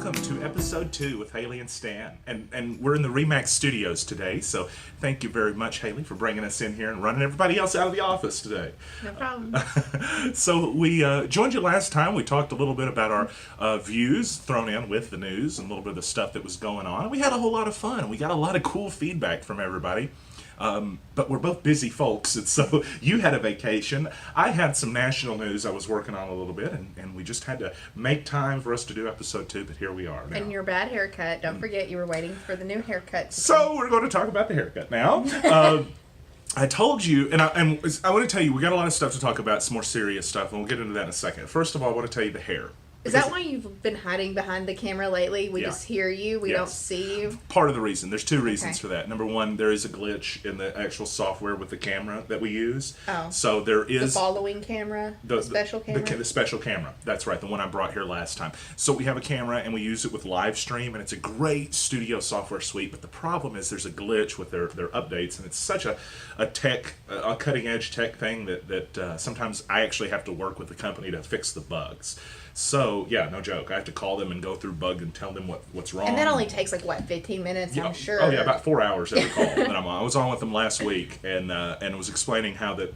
welcome to episode 2 with Halie and Stan. And we're in the Remax studios today, so thank you very much, Halie, for bringing us in here and running everybody else out of the office today. No problem. So we joined you last time. We talked a little bit about our views thrown in with the news and a little bit of the stuff that was going on. We had a whole lot of fun. We got a lot of cool feedback from everybody. But we're both busy folks, and so you had a vacation. I had some national news I was working on a little bit, and we just had to make time for us to do episode 2, but here we are now. And your bad haircut. Don't forget you were waiting for the new haircut. So we're going to talk about the haircut now. I told you, and I want to tell you, we got a lot of stuff to talk about, some more serious stuff, and we'll get into that in a second. First of all, I want to tell you the hair. Is that why you've been hiding behind the camera lately? We just hear you. We don't see you. Part of the reason. There's 2 reasons for that. Number 1, there is a glitch in the actual software with the camera that we use. Oh. So there is... The following camera? The special camera? The special camera. That's right. The one I brought here last time. So we have a camera and we use it with live stream, and it's a great studio software suite. But the problem is there's a glitch with their updates, and it's such a cutting edge tech thing that sometimes I actually have to work with the company to fix the bugs. So, yeah, no joke. I have to call them and go through bug and tell them what's wrong. And that only takes, 15 minutes, I'm sure. Oh, yeah, about 4 hours every call that I'm on. I was on with them last week and was explaining how that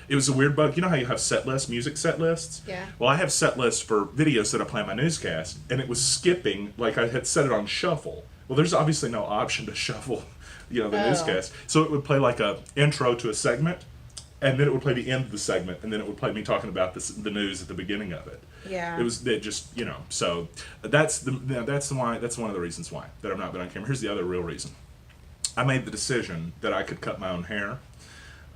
it was a weird bug. You know how you have music set lists? Yeah. Well, I have set lists for videos that I play on my newscast, and it was skipping, like I had set it on shuffle. Well, there's obviously no option to shuffle, the newscast. So it would play like a intro to a segment, and then it would play the end of the segment, and then it would play me talking about the news at the beginning of it. Yeah. So that's one of the reasons why that I've not been on camera. Here's the other real reason. I made the decision that I could cut my own hair,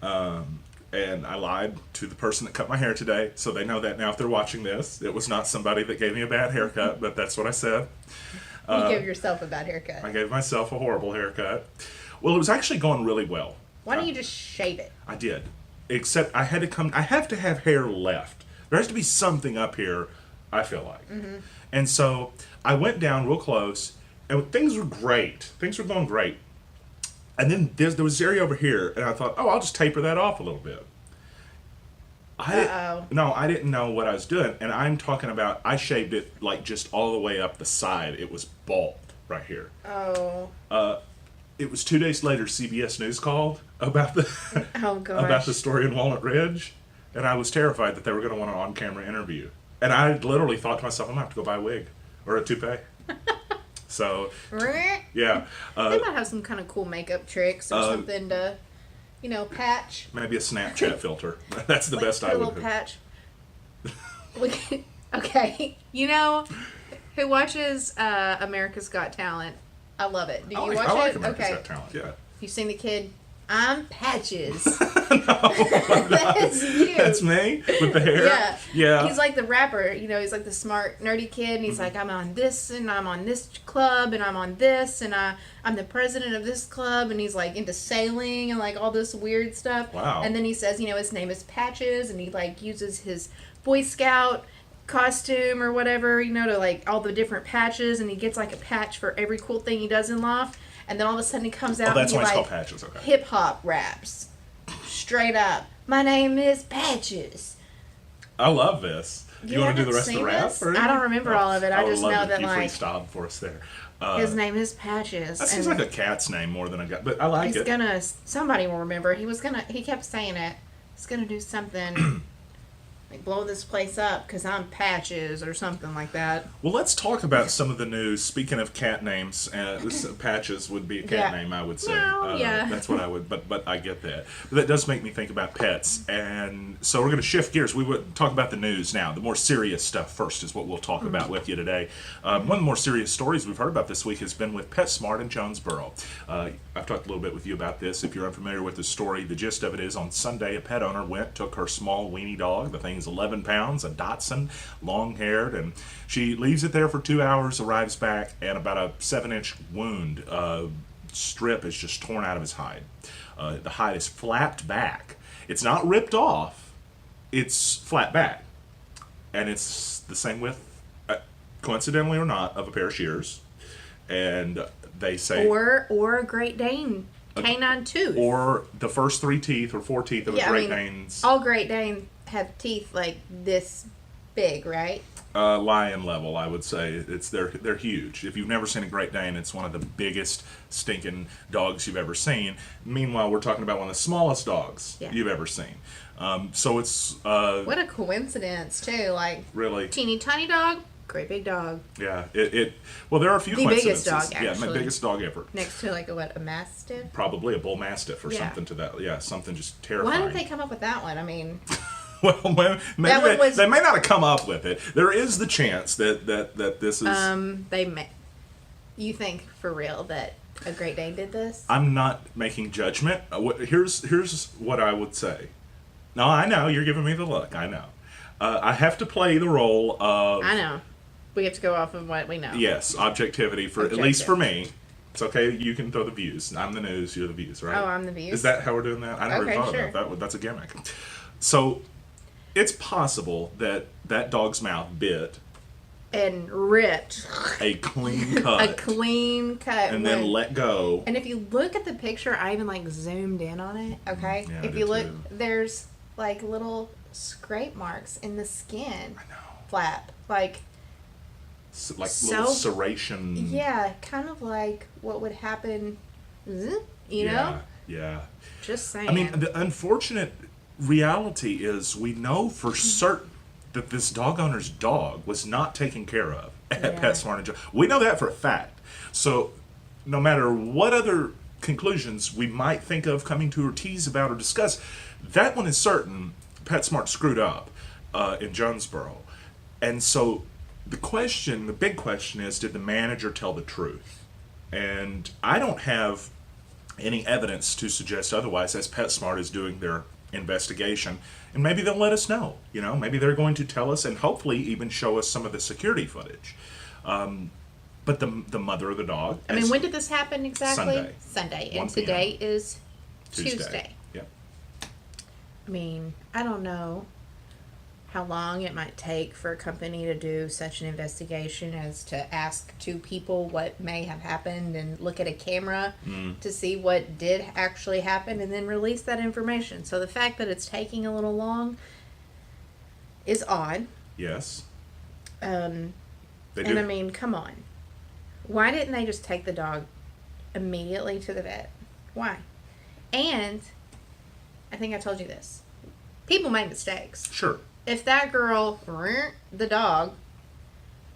and I lied to the person that cut my hair today, so they know that now if they're watching this. It was not somebody that gave me a bad haircut, but that's what I said. You gave yourself a bad haircut. I gave myself a horrible haircut. Well, it was actually going really well. Why don't you just shave it? I did. Except I have to have hair left. There has to be something up here, I feel like. Mm-hmm. And so I went down real close, and things were great. Things were going great. And then there was this area over here, and I thought, I'll just taper that off a little bit. No, I didn't know what I was doing. And I'm talking about, I shaved it just all the way up the side. It was bald right here. Oh. It was 2 days later, CBS News called about the about the story in Walnut Ridge, and I was terrified that they were going to want an on-camera interview. And I literally thought to myself, I'm going to have to go buy a wig or a toupee. So, yeah. They might have some kind of cool makeup tricks or something to, patch. Maybe a Snapchat filter. That's the best I would do. A little patch. Okay. Who watches America's Got Talent? I love it. Do you watch I like it? America's Got Talent, yeah. You seen the kid? I'm Patches. No. That's you. That's me? With the hair? Yeah. Yeah. He's like the rapper. He's like the smart, nerdy kid. And he's like, I'm on this, and I'm on this club, and I'm on this, and I'm the president of this club. And he's like into sailing and all this weird stuff. Wow. And then he says, his name is Patches, and he uses his Boy Scout costume or whatever, to all the different patches, and he gets a patch for every cool thing he does in life. And then all of a sudden he comes out that's and why he it's called Patches, okay. Hip hop raps. Straight up. My name is Patches. I love this. You want to do the rest of the rap? I don't remember all of it. I just know that you freestyled for us there. His name is Patches. That seems like a cat's name more than a guy, but I like it. Somebody will remember. He kept saying it. He's gonna do something. Blow this place up because I'm Patches or something like that. Well, let's talk about some of the news. Speaking of cat names, Patches would be a cat name, I would say. Yeah. That's what I would, but I get that. But that does make me think about pets. And so we're going to shift gears. We would talk about the news now. The more serious stuff first is what we'll talk about with you today. One of the more serious stories we've heard about this week has been with PetSmart in Jonesboro. I've talked a little bit with you about this. If you're unfamiliar with the story, the gist of it is on Sunday, a pet owner took her small weenie dog. The thing's 11 pounds, a Dachshund, long-haired, and she leaves it there for 2 hours, arrives back, and about a 7-inch wound strip is just torn out of his hide. The hide is flapped back. It's not ripped off, it's flat back. And it's the same width, coincidentally or not, of a pair of shears. And they say... Or a Great Dane canine tooth. Or the first 3 teeth or 4 teeth of a Great Dane's... All Great Danes have teeth like this big, right? lion level, I would say. They're huge. If you've never seen a Great Dane, it's one of the biggest stinking dogs you've ever seen. Meanwhile, we're talking about one of the smallest dogs you've ever seen. So it's What a coincidence, too. Like, really teeny tiny dog, great big dog. Yeah. Well, there are a few The biggest coincidences. dog, Yeah, actually. my biggest dog ever. Next to, like, a mastiff? Probably a bull mastiff or Yeah. something to that. Yeah, something just terrifying. Why didn't they come up with that one? I mean, Well, maybe That one was- they may not have come up with it. There is the chance that this is. they may. You think for real that a Great Dane did this? I'm not making judgment. Here's what I would say. No, I know you're giving me the look. I know. I have to play the role of. I know. We have to go off of what we know. Yes, objectivity for at least for me. It's okay. You can throw the views. I'm the news. You're the views, right? Oh, I'm the views. Is that how we're doing that? I never Okay, thought sure. about that. That's a gimmick. So, it's possible that that dog's mouth bit And ripped a clean a cut clean cut. and then when- let go. And if you look at the picture, I even like zoomed in on it. Okay. Yeah, I if did you look, too. there's like little scrape marks in the skin I know. flap. Like, Like So- little serration. yeah, kind of like what would happen. You know. Yeah. Just saying. I mean, the unfortunate reality is we know for certain that this dog owner's dog was not taken care of at Yeah. PetSmart. We know that for a fact. So, no matter what other conclusions we might think of coming to or tease about or discuss, that one is certain. PetSmart screwed up in Jonesboro. And so, the big question is, did the manager tell the truth? And I don't have any evidence to suggest otherwise, as PetSmart is doing their investigation, and maybe they'll let us know. Maybe they're going to tell us and hopefully even show us some of the security footage. But the mother of the dog. I mean, when did this happen exactly? Sunday. Sunday. 1 And p.m. today is Tuesday. Tuesday. Yep. I mean, I don't know how long it might take for a company to do such an investigation as to ask two people what may have happened and look at a camera to see what did actually happen and then release that information. So the fact that it's taking a little long is odd. Yes. They And do. I mean, come on. Why didn't they just take the dog immediately to the vet? Why? And I think I told you this. People make mistakes. Sure. If that girl, the dog,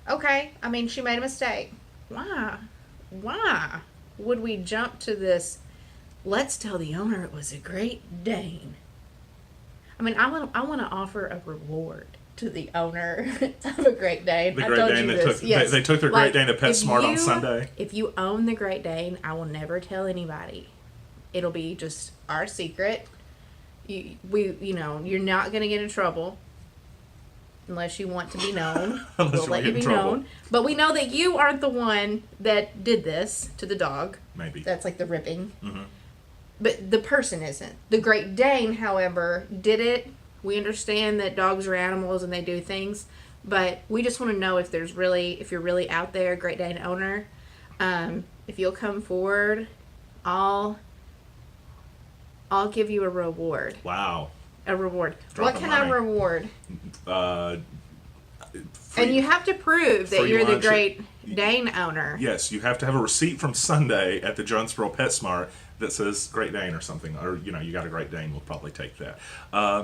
okay, I mean, she made a mistake. Why? Why would we jump to this? Let's tell the owner it was a Great Dane. I mean, I want to offer a reward to the owner of a Great Dane. The I Great told Dane you that this. took Yes. they took their Like, Great Dane to if PetSmart on you- Sunday. If you own the Great Dane, I will never tell anybody. It'll be just our secret. You're not gonna get in trouble unless you want to be known. Unless We'll you let get you be in trouble. known. But we know that you aren't the one that did this to the dog. Maybe. That's like the ripping. Mm-hmm. But the person isn't. The Great Dane, however, did it. We understand that dogs are animals and they do things, but we just want to know if you're really out there, Great Dane owner. If you'll come forward, I'll give you a reward. Wow. A reward. Dropping What can money. I reward? Free- And you have to prove that free you're the lunch. Great Dane owner. Yes, you have to have a receipt from Sunday at the Jonesboro PetSmart that says Great Dane or something, or you got a Great Dane. We'll probably take that.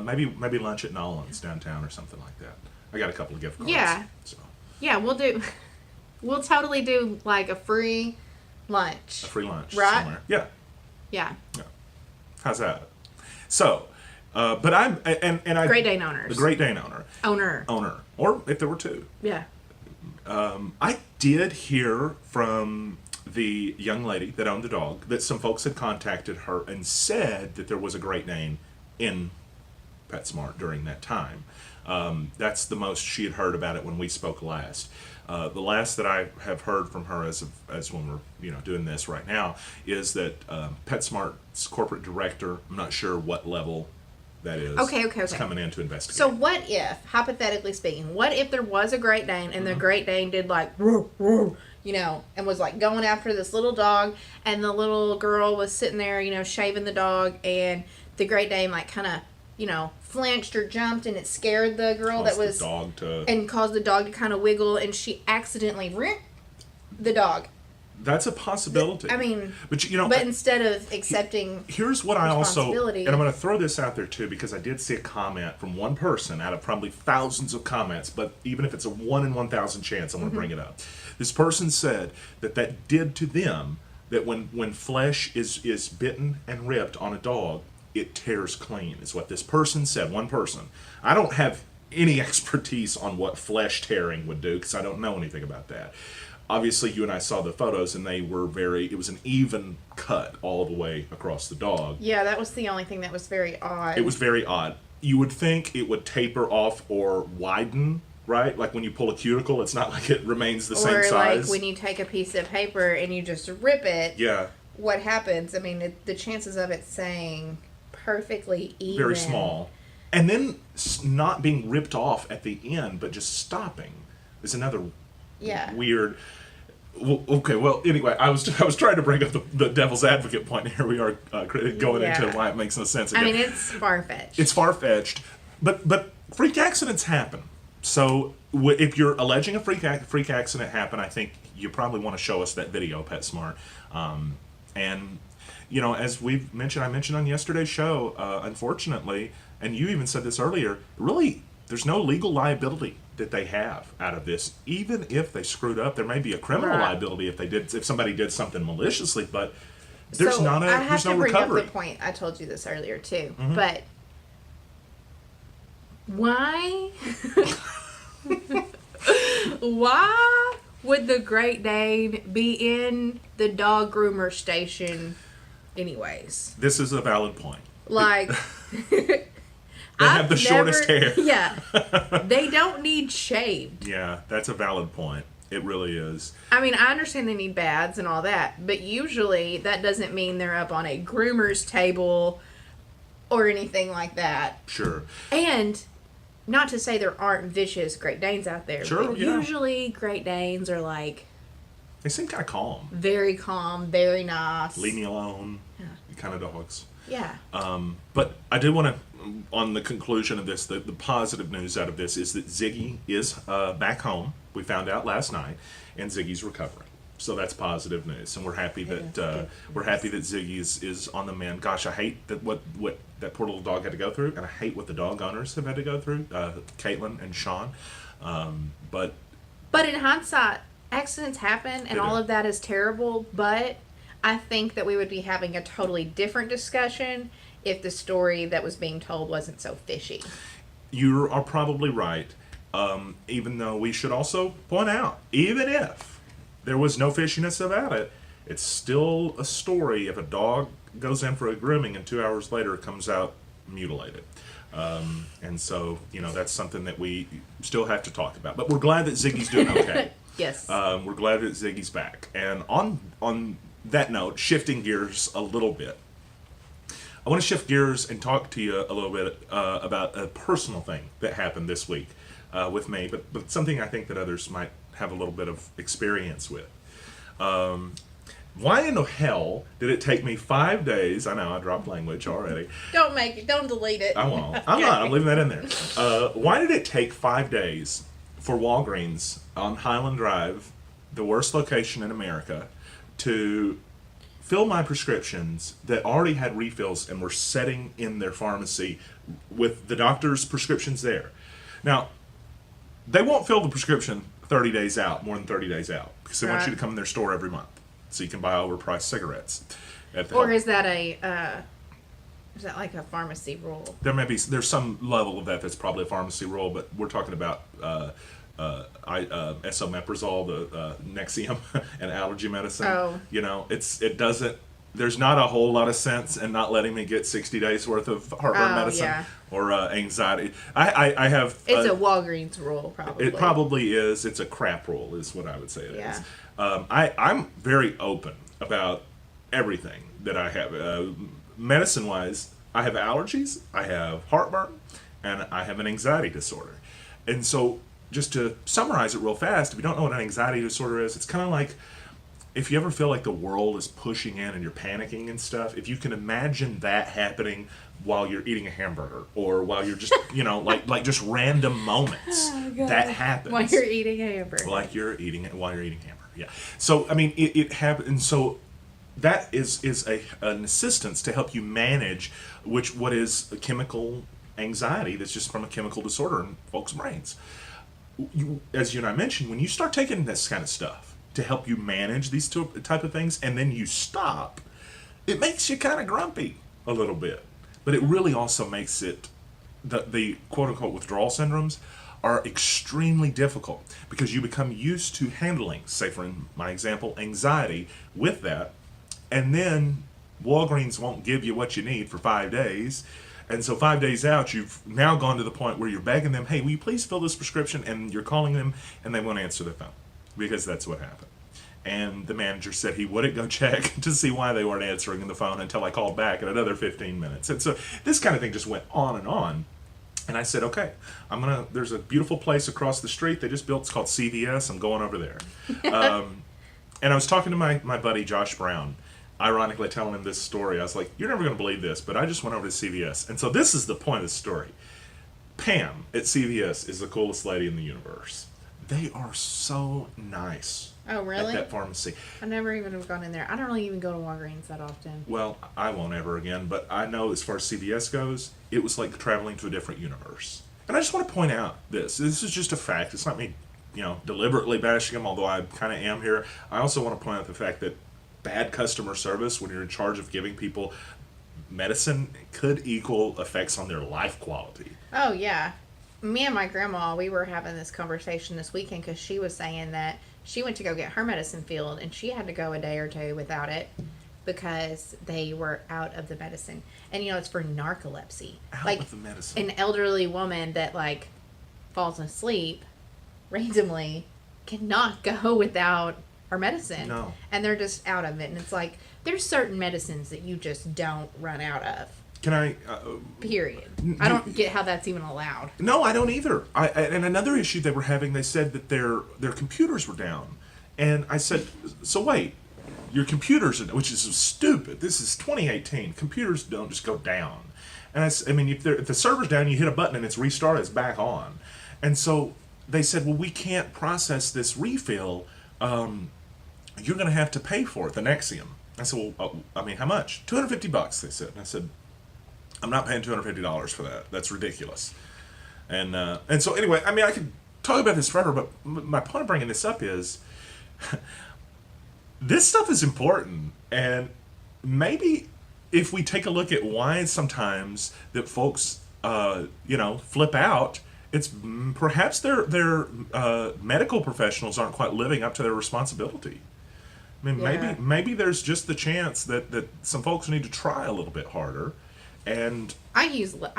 Maybe lunch at Nolan's downtown or something like that. I got a couple of gift cards. Yeah. So Yeah, we'll totally do like a free lunch. a free lunch Right? somewhere. Yeah. Yeah. How's that? So, but I'm and I Great Dane owners. the Great Dane owner, Owner. or if there were two. Yeah. I did hear from the young lady that owned the dog that some folks had contacted her and said that there was a Great Dane in PetSmart during that time. That's the most she had heard about it when we spoke last. The last that I have heard from her as when we're doing this right now is that PetSmart's corporate director, I'm not sure what level that is. Okay. is coming in to investigate. So what if, hypothetically speaking, what if there was a Great Dane and the Mm-hmm. Great Dane did like, and was like going after this little dog, and the little girl was sitting there, shaving the dog, and the Great Dane like kind of, flinched or jumped, and it scared the girl Caused that was the dog to... and caused the dog to kind of wiggle, and she accidentally ripped the dog. That's a possibility. I mean, but but instead of accepting, here's what I also, and responsibility. I'm going to throw this out there too, because I did see a comment from one person out of probably thousands of comments, but even if it's a 1 in 1,000 chance, I'm going to bring it up. This person said that did to them, that when flesh is bitten and ripped on a dog, it tears clean, is what this person said. One person. I don't have any expertise on what flesh tearing would do, because I don't know anything about that. Obviously, you and I saw the photos, and it was an even cut all the way across the dog. Yeah, that was the only thing that was very odd. It was very odd. You would think it would taper off or widen, right? Like when you pull a cuticle, it's not like it remains the same size. Or like when you take a piece of paper and you just rip it. Yeah. What happens? I mean, the chances of it staying perfectly even. Very small. And then not being ripped off at the end, but just stopping is another weird... Well, okay, well, anyway, I was trying to bring up the devil's advocate point. Here we are going into why it makes no sense again. I mean, it's far-fetched. It's far-fetched, but freak accidents happen. So if you're alleging a freak accident happened, I think you probably want to show us that video, PetSmart. And, as we've mentioned, I mentioned on yesterday's show, unfortunately, and you even said this earlier, really, there's no legal liability that they have out of this. Even if they screwed up, there may be a criminal liability if somebody did something maliciously, but there's no recovery. I have to bring up the point. I told you this earlier too, but why? Why would the Great Dane be in the dog groomer station, anyways? This is a valid point. Like. They have the shortest hair. Yeah. They don't need shaved. Yeah, that's a valid point. It really is. I mean, I understand they need baths and all that, but usually that doesn't mean they're up on a groomer's table or anything like that. Sure. And not to say there aren't vicious Great Danes out there. Sure, but usually Great Danes are like... They seem kind of calm. Very calm, very nice. Leave me alone. Yeah. Kind of dogs. Yeah. But I do want to, on the conclusion of this, the positive news out of this is that Ziggy is back home. We found out last night, and Ziggy's recovering. So that's positive news, and we're happy that Ziggy is on the mend. Gosh, I hate that what that poor little dog had to go through, and I hate what the dog owners have had to go through, Caitlin and Sean. But in hindsight, accidents happen, and all of that is terrible. But I think that we would be having a totally different discussion if the story that was being told wasn't so fishy. You are probably right. Even though we should also point out, even if there was no fishiness about it, it's still a story if a dog goes in for a grooming and 2 hours later it comes out mutilated. And so, that's something that we still have to talk about. But we're glad that Ziggy's doing okay. Yes. We're glad that Ziggy's back. And on that note, shifting gears a little bit, I want to shift gears and talk to you a little bit about a personal thing that happened this week with me, but something I think that others might have a little bit of experience with. Why in the hell did it take me 5 days? I know I dropped language already. Don't delete it. I won't. I'm not. I'm leaving that in there. Why did it take 5 days for Walgreens on Highland Drive, the worst location in America, to fill my prescriptions that already had refills and were setting in their pharmacy with the doctor's prescriptions there? Now, they won't fill the prescription 30 days out, more than 30 days out, because they want you to come in their store every month so you can buy overpriced cigarettes. Is that like a pharmacy rule? There's some level of that that's probably a pharmacy rule, but we're talking about esomeprazole, the Nexium, and allergy medicine. Oh. There's not a whole lot of sense in not letting me get 60 days worth of heartburn medicine or anxiety. I have... It's a Walgreens rule, probably. It probably is. It's a crap rule, is what I would say it is. I'm very open about everything that I have. Medicine-wise, I have allergies, I have heartburn, and I have an anxiety disorder. And so, just to summarize it real fast, if you don't know what an anxiety disorder is, it's kind of like if you ever feel like the world is pushing in and you're panicking and stuff, if you can imagine that happening while you're eating a hamburger or while you're just, like just random moments that happens. While you're eating a hamburger. While you're eating hamburger, yeah. So, I mean, it happens. So that is an assistance to help you manage what is a chemical anxiety that's just from a chemical disorder in folks' brains. As you and I mentioned, when you start taking this kind of stuff to help you manage these type of things, and then you stop, it makes you kind of grumpy a little bit. But it really also makes it, the quote-unquote withdrawal syndromes are extremely difficult because you become used to handling, say for my example, anxiety with that, and then Walgreens won't give you what you need for 5 days. And so 5 days out, you've now gone to the point where you're begging them, hey, will you please fill this prescription? And you're calling them, and they won't answer the phone because that's what happened. And the manager said he wouldn't go check to see why they weren't answering the phone until I called back in another 15 minutes. And so this kind of thing just went on and on. And I said, okay, there's a beautiful place across the street they just built. It's called CVS. I'm going over there. And I was talking to my buddy, Josh Brown, ironically telling him this story. I was like, you're never going to believe this, but I just went over to CVS. And so this is the point of the story. Pam at CVS is the coolest lady in the universe. They are so nice. Oh, really? At that pharmacy. I never even have gone in there. I don't really even go to Walgreens that often. Well, I won't ever again, but I know as far as CVS goes, it was like traveling to a different universe. And I just want to point out this. This is just a fact. It's not me, deliberately bashing them, although I kind of am here. I also want to point out the fact that bad customer service when you're in charge of giving people medicine could equal effects on their life quality. Oh, yeah. Me and my grandma, we were having this conversation this weekend because she was saying that she went to go get her medicine filled and she had to go a day or two without it because they were out of the medicine. And, it's for narcolepsy. Out of the medicine. An elderly woman that, falls asleep randomly cannot go without her medicine. No. And they're just out of it. And it's like, there's certain medicines that you just don't run out of. Can I? Period. I don't get how that's even allowed. No, I don't either. And another issue they were having, they said that their computers were down. And I said, so wait, your computers are, which is stupid. This is 2018. Computers don't just go down. And if the server's down, you hit a button and it's restarted, it's back on. And so they said, well, we can't process this refill. You're going to have to pay for it, the Nexium. I said, well, how much? $250, they said. And I said, I'm not paying $250 for that. That's ridiculous. And so anyway, I could talk about this forever, but my point of bringing this up is this stuff is important. And maybe if we take a look at why sometimes that folks, flip out, it's perhaps their medical professionals aren't quite living up to their responsibility. Maybe there's just the chance that some folks need to try a little bit harder. And I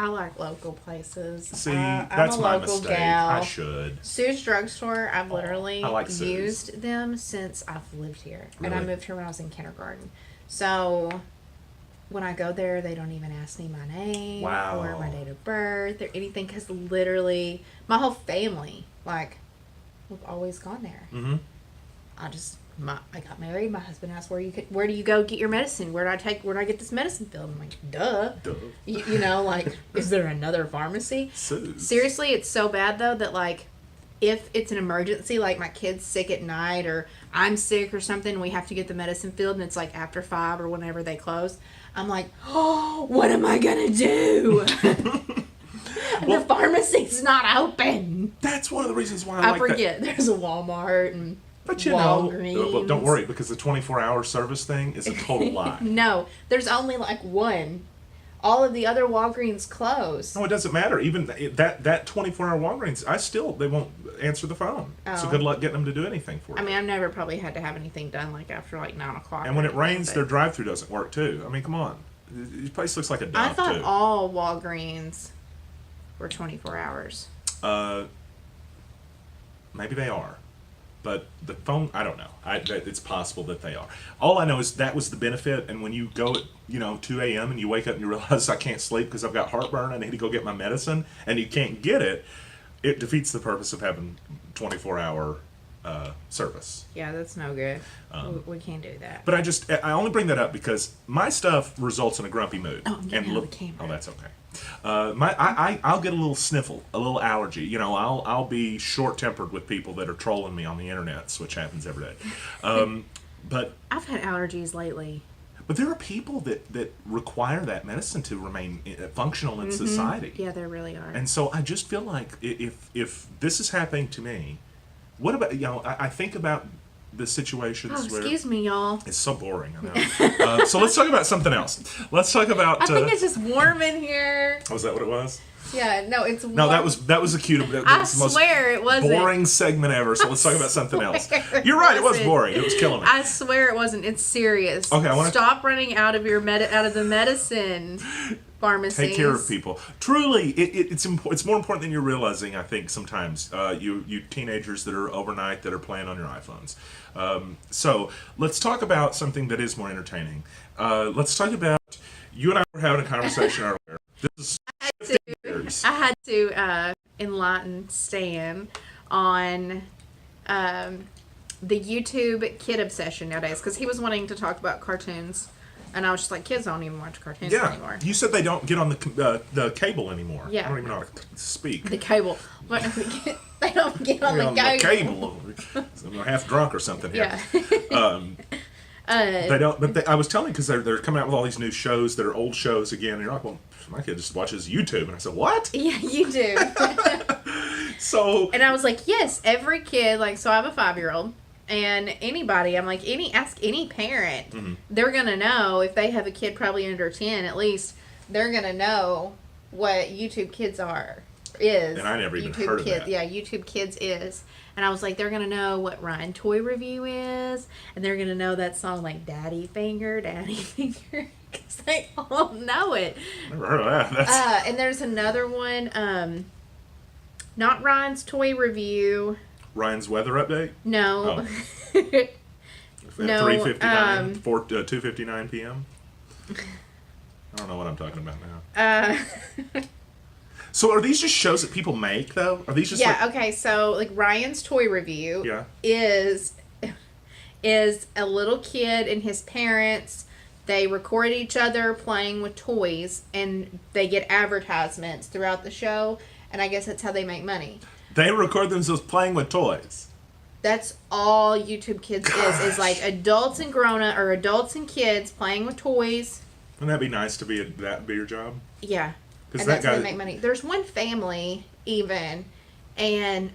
like local places. See, I'm that's a my local mistake. gal. I should. Sue's Drugstore, I've literally I like Sue's. used them since I've lived here. Really? And I moved here when I was in kindergarten. So when I go there, they don't even ask me my name or my date of birth or anything because literally my whole family, we've always gone there. Mm-hmm. I got married. My husband asked, where do you go get your medicine? Where do I get this medicine filled? I'm like, duh. Is there another pharmacy? Seriously, it's so bad though that if it's an emergency, like my kid's sick at night or I'm sick or something, we have to get the medicine filled and it's after 5 or whenever they close. I'm like, oh, what am I gonna do? The pharmacy's not open. That's one of the reasons why I forget. There's a Walmart and. But Walgreens. Don't worry, because the 24-hour service thing is a total lie. No, there's only one. All of the other Walgreens close. No, it doesn't matter. Even that 24-hour Walgreens, they won't answer the phone. Oh. So good luck getting them to do anything for you. I've never probably had to have anything done after 9 o'clock. And when it rains, their drive-thru doesn't work too. Come on. This place looks like a dump. I thought all Walgreens were 24 hours. Maybe they are. But the phone, I don't know. It's possible that they are. All I know is that was the benefit. And when you go at 2 a.m. and you wake up and you realize I can't sleep because I've got heartburn, I need to go get my medicine, and you can't get it, it defeats the purpose of having 24-hour service. Yeah, that's no good. We can't do that. But I only bring that up because my stuff results in a grumpy mood. Oh, I'm getting out of the camera. Oh, that's okay. I'll get a little sniffle, a little allergy. You know, I'll be short-tempered with people that are trolling me on the internet, which happens every day. But I've had allergies lately. But there are people that require that medicine to remain functional in society. Yeah, there really are. And so I just feel like if this is happening to me, what about, I think about the situations where... Excuse me, y'all. It's so boring, I know. So let's talk about something else. Let's talk about... I think it's just warm in here. Oh, is that what it was? Yeah, no, it's warm. No, that was a cute... I swear it wasn't. Boring segment ever, so let's talk about something else. You're right, it was boring. It was killing me. I swear it wasn't. It's serious. Okay, Stop running out of out of the medicine pharmacies. Take care of people. Truly, it's more important than you're realizing, I think, sometimes. You teenagers that are overnight that are playing on your iPhones. So let's talk about something that is more entertaining. Let's talk about... You and I were having a conversation earlier. This is... I had to enlighten Stan on the YouTube kid obsession nowadays, because he was wanting to talk about cartoons, and I was just like, kids don't even watch cartoons anymore. You said they don't get on the cable anymore. Yeah. I don't even know how to speak. The cable. They don't get on the cable. I'm half drunk or something here. Yeah. They don't. But I was telling, because they're coming out with all these new shows that are old shows again. And you're like, well, my kid just watches YouTube, and I said, what? Yeah, you do. And I was like, yes, every kid. Like, so I have a 5-year-old, and anybody, I'm like, ask any parent, they're gonna know if they have a kid probably under 10. At least they're gonna know what YouTube Kids is. And I never even YouTube heard of Kids, that. Yeah, YouTube Kids is. And I was like, they're going to know what Ryan Toy Review is. And they're going to know that song like Daddy Finger. Because they all know it. Never heard of that. And there's another one. Not Ryan's Toy Review. Ryan's Weather Update? No. Oh. No. 3:59, 2:59 p.m.? I don't know what I'm talking about now. So are these just shows that people make, though? Are these just okay, so like Ryan's Toy Review is a little kid and his parents. They record each other playing with toys, and they get advertisements throughout the show, and I guess that's how they make money. They record themselves playing with toys. That's all YouTube Kids is like adults and adults and kids playing with toys. Wouldn't that be nice to be your job? Yeah. And that's how they make money. There's one family, even, and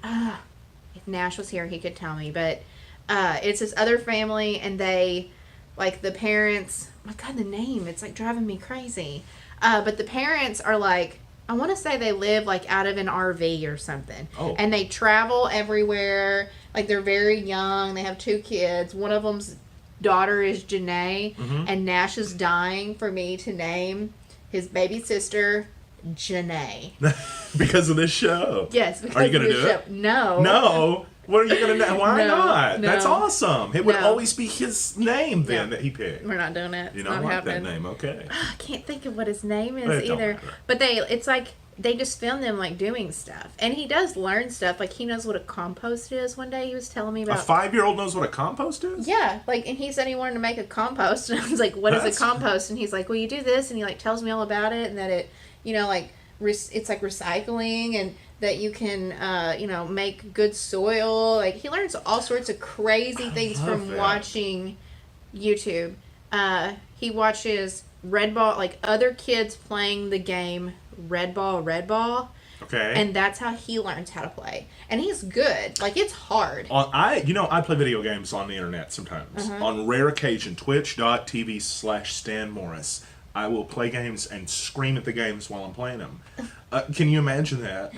if Nash was here, he could tell me, but it's this other family, and they, like, the parents, oh my God, the name, it's, like, driving me crazy. But the parents are, like, I want to say they live, like, out of an RV or something. Oh. And they travel everywhere. Like, they're very young. They have 2 kids. One of them's daughter is Janae, and Nash is dying for me to name his baby sister Janae. Because of this show? Yes. Because are you going to do show. it? No. No? What are you going to do? Why not? No. That's awesome. It would always be his name then that he picked. We're not doing it. You don't like that name, okay. I can't think of what his name is either. But it's like they just film them like doing stuff. And he does learn stuff. Like he knows what a compost is. One day he was telling me about... A 5-year-old knows what a compost is? Yeah. Like, and he said he wanted to make a compost. And I was like, what is a compost? And he's like, well, you do this. And he like tells me all about it. And that it, like... it's like recycling, and that you can make good soil. Like he learns all sorts of crazy things from watching YouTube. He watches Red Ball, like other kids playing the game Red Ball. Okay. And that's how he learns how to play. And he's good. Like it's hard. I play video games on the internet sometimes. On rare occasion, twitch.tv/Stan Morris. I will play games and scream at the games while I'm playing them. Can you imagine that?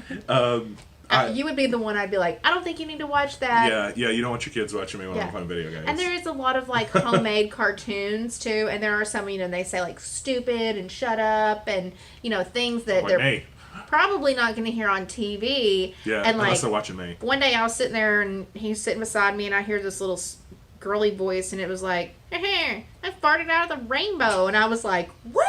You would be the one I'd be like, I don't think you need to watch that. Yeah, you don't want your kids watching me when I'm playing video games. And there is a lot of, like, homemade cartoons, too. And there are some, they say, like, stupid and shut up and, things that they're probably not going to hear on TV. Yeah, and, unless they're watching me. One day I was sitting there, and he's sitting beside me, and I hear this little girly voice, and it was like, I farted out of the rainbow. And I was like, what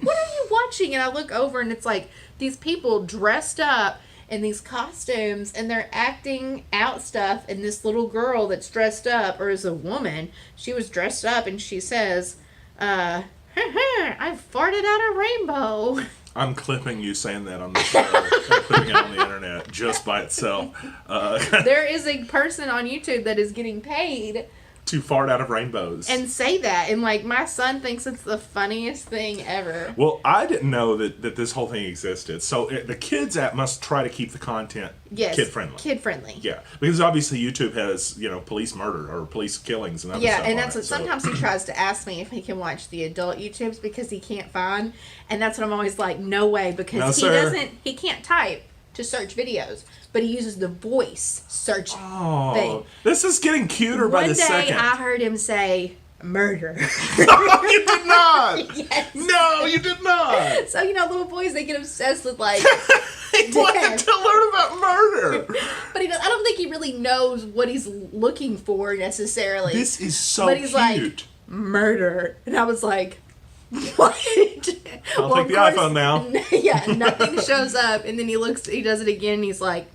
are you watching? And I look over, and it's like these people dressed up in these costumes, and they're acting out stuff, and this little girl that's dressed up, or is a woman, she was dressed up, and she says, I farted out a rainbow. I'm clipping you saying that on the show and putting it on the internet just by itself. There is a person on YouTube that is getting paid to fart out of rainbows. and say that, and like my son thinks it's the funniest thing ever. Well, I didn't know that this whole thing existed. So the Kids app must try to keep the content kid-friendly. Kid-friendly. Yeah, because obviously YouTube has, police murder or police killings and other stuff. Yeah, and on that's it, what so- sometimes he tries to ask me if he can watch the adult YouTubes because he can't find, and that's what I'm always like, no way, because No, sir. he can't type to search videos, but he uses the voice search thing. Oh, this is getting cuter by the second. One day I heard him say murder. No, you did not. Yes. No, you did not. So, little boys, they get obsessed with like He wanted death. to learn about murder. But I don't think he really knows what he's looking for necessarily. This is so But he's cute. like, murder. And I was like, what? I'll take the iPhone now. Yeah, nothing shows up. And then he does it again, and he's like,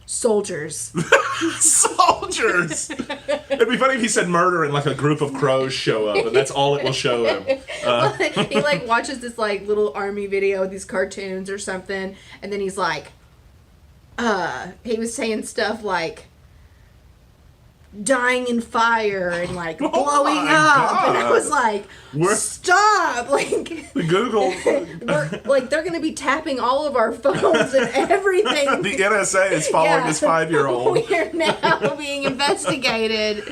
soldiers. Soldiers. It'd be funny if he said murder and like a group of crows show up, and that's all it will show him. He like watches this like little army video with these cartoons or something, and then he's like, he was saying stuff like dying in fire and like blowing my up, and I God. was like, We're- stop, like The Google, they're gonna be tapping all of our phones and everything. the NSA is following this 5-year-old. We are now being investigated.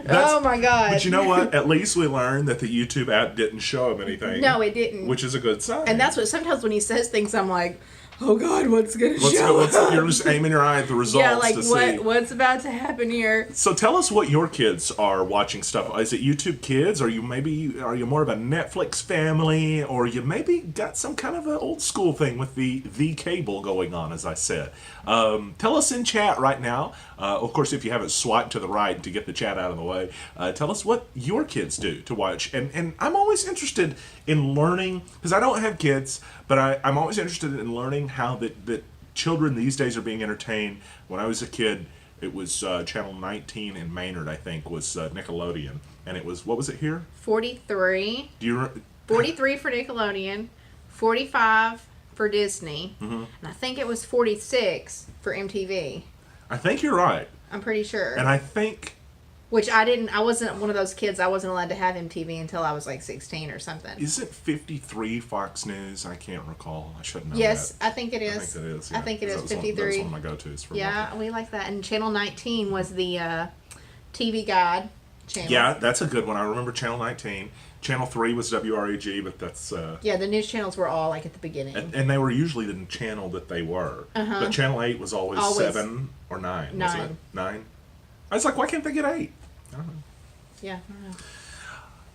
Oh my god. But you know what? At least we learned that the YouTube app didn't show him anything. No, it didn't. Which is a good sign. And that's what sometimes when he says things, I'm like, oh god, what's gonna show What's, up? you're just aiming your eye at the results Yeah, like to see. what's about to happen here? So tell us what your kids are watching stuff. Is it YouTube Kids? Are you more of a Netflix family, or you maybe got some kind of an old school thing with the cable going on? As I said, tell us in chat right now. Of course, if you haven't swiped to the right to get the chat out of the way, tell us what your kids do to watch. And I'm always interested in learning, because I don't have kids, but I'm always interested in learning how that children these days are being entertained. When I was a kid, it was Channel 19 in Maynard, I think, was Nickelodeon. And it was, what was it here? 43. Do you 43 for Nickelodeon, 45 for Disney, and I think it was 46 for MTV. I think you're right. I'm pretty sure. And I think... Which I wasn't one of those kids. I wasn't allowed to have MTV until I was like 16 or something. Isn't 53 Fox News? I can't recall. I should know Yes, that. I think it is. I think it is. I think it is That was 53. one of my go-tos. For Yeah, we like that. And Channel 19 was the TV Guide channel. Yeah, that's a good one. I remember Channel 19. Channel 3 was WREG, but that's... Yeah, the news channels were all like at the beginning. and they were usually the channel that they were. But Channel 8 was always 7 or 9, wasn't it? 9? I was like, why can't they get 8? I don't know. Yeah, I don't know.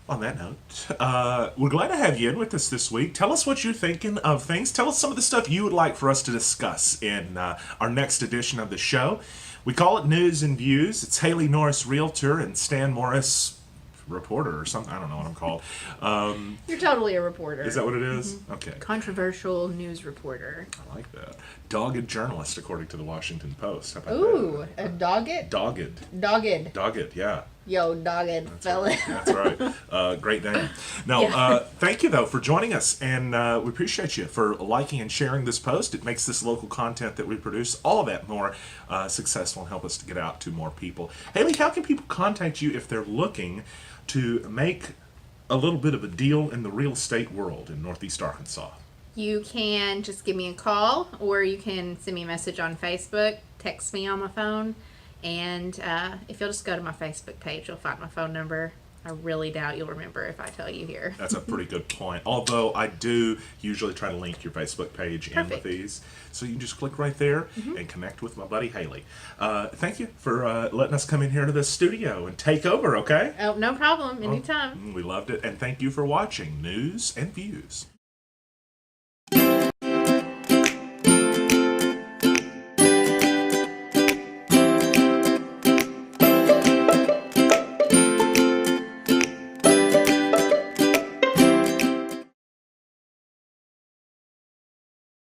On that note, we're glad to have you in with us this week. Tell us what you're thinking of things. Tell us some of the stuff you would like for us to discuss in our next edition of the show. We call it News and Views. It's Halie Norris, Realtor, and Stan Morris, reporter or something. I don't know what I'm called. You're totally a reporter. Is that what it is? Okay. Controversial news reporter. I like that. Dogged journalist, according to the Washington Post. How about Ooh, that? a dogged? Dogged. Dogged. Yeah. Yo, dogged fella. That's right. Great name. No, Yeah. thank you, though, for joining us. And we appreciate you for liking and sharing this post. It makes this local content that we produce all of that more successful and help us to get out to more people. Halie, how can people contact you if they're looking to make a little bit of a deal in the real estate world in Northeast Arkansas? You can just give me a call, or you can send me a message on Facebook, text me on my phone, and if you'll just go to my Facebook page, you'll find my phone number. I really doubt you'll remember if I tell you here. That's a pretty good point. Although I do usually try to link your Facebook page in with Perfect. these. So you can just click right there and connect with my buddy Halie. Thank you for letting us come in here to the studio and take over, okay? Oh, no problem. Anytime. We loved it. And thank you for watching News and Views.